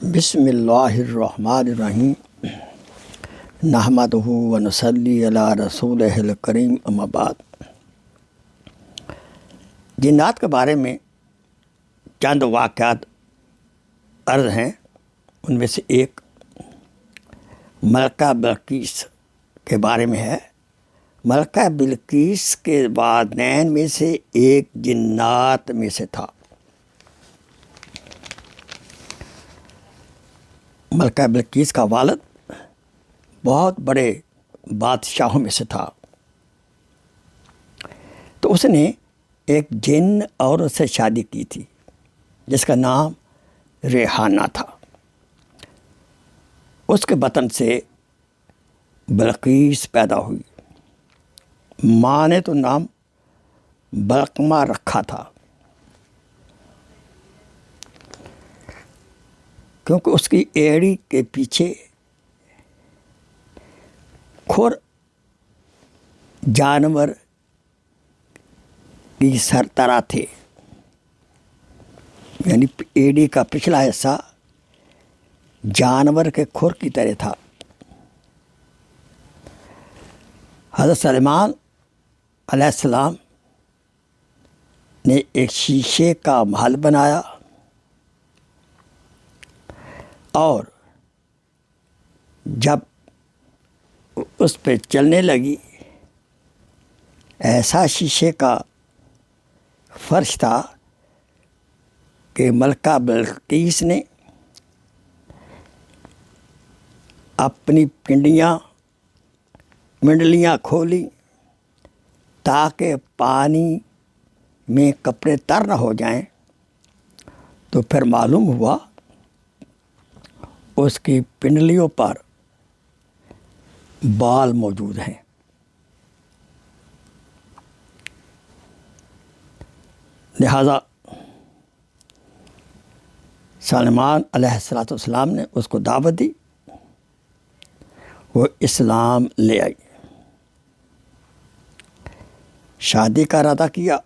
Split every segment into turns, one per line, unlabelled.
بسم اللہ الرحمن الرحیم نحمدہ ونصلی علی رسولہ الکریم اما بعد۔ جنات کے بارے میں چند واقعات عرض ہیں۔ ان میں سے ایک ملکہ بلقیس کے بارے میں ہے۔ ملکہ بلقیس کے والدین میں سے ایک جنات میں سے تھا۔ ملکہ بلقیس کا والد بہت بڑے بادشاہوں میں سے تھا، تو اس نے ایک جن عورت سے شادی کی تھی جس کا نام ریحانہ تھا۔ اس کے بطن سے بلقیس پیدا ہوئی۔ ماں نے تو نام بلقمہ رکھا تھا، کیونکہ اس کی ایڑی کے پیچھے کھر جانور کی سر طرح تھے، یعنی ایڑی کا پچھلا حصہ جانور کے کھر کی طرح تھا۔ حضرت سلیمان علیہ السلام نے ایک شیشے کا محل بنایا اور جب اس پہ چلنے لگی، ایسا شیشے کا فرش تھا کہ ملکہ بلقیس نے اپنی منڈلیاں کھولی تاکہ پانی میں کپڑے تر نہ ہو جائیں، تو پھر معلوم ہوا اس کی پنڈلیوں پر بال موجود ہیں۔ لہذا سلیمان علیہ السلام نے اس کو دعوت دی، وہ اسلام لے آئی، شادی کا ارادہ کیا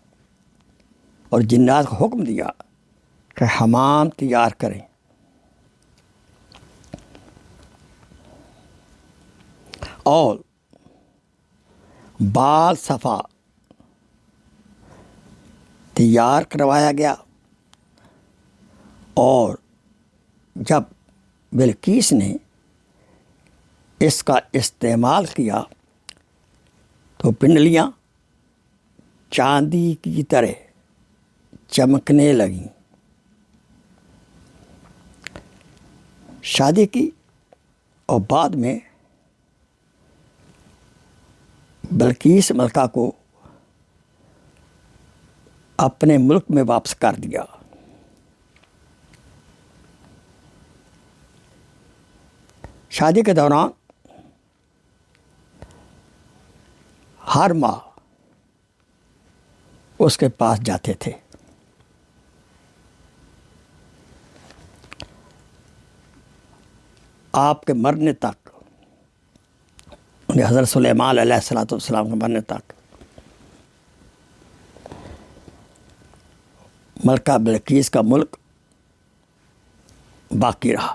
اور جنات کو حکم دیا کہ حمام تیار کریں۔ اور بال صفا تیار کروایا گیا، اور جب بلقیس نے اس کا استعمال کیا تو پنڈلیاں چاندی کی طرح چمکنے لگیں۔ شادی کی اور بعد میں بلقیس ملکہ کو اپنے ملک میں واپس کر دیا۔ شادی کے دوران ہر ماہ اس کے پاس جاتے تھے۔ آپ کے مرنے تک، حضرت سلیمان علیہ السلام کے مرنے تک ملکہ بلقیس کا ملک باقی رہا۔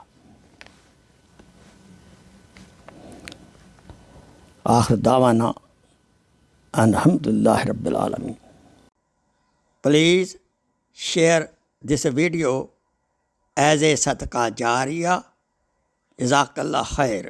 آخر دعوانا الحمدللہ رب العالمین۔ Please share this video as a صدقہ جاریہ۔ جزاک اللہ خیر۔